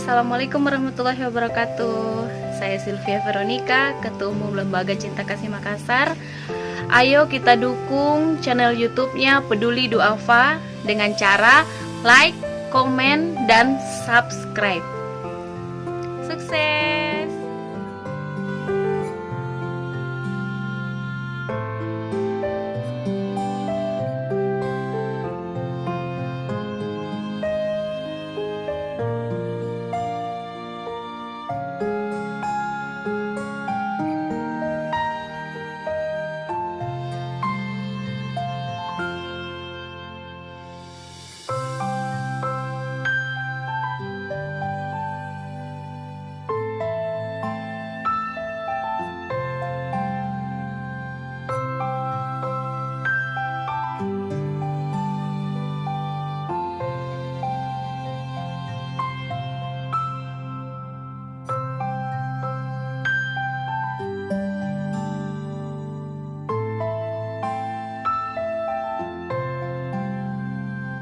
Assalamualaikum warahmatullahi wabarakatuh. Saya Sylvia Veronica, Ketua Umum Lembaga Cinta Kasih Makassar. Ayo kita dukung channel YouTube-nya Peduli Duafa dengan cara like, komen, dan subscribe. Sukses!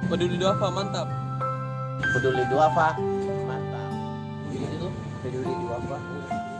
Peduli Duafa mantap. Peduli Duafa mantap. Gitu tuh, Peduli Duafa.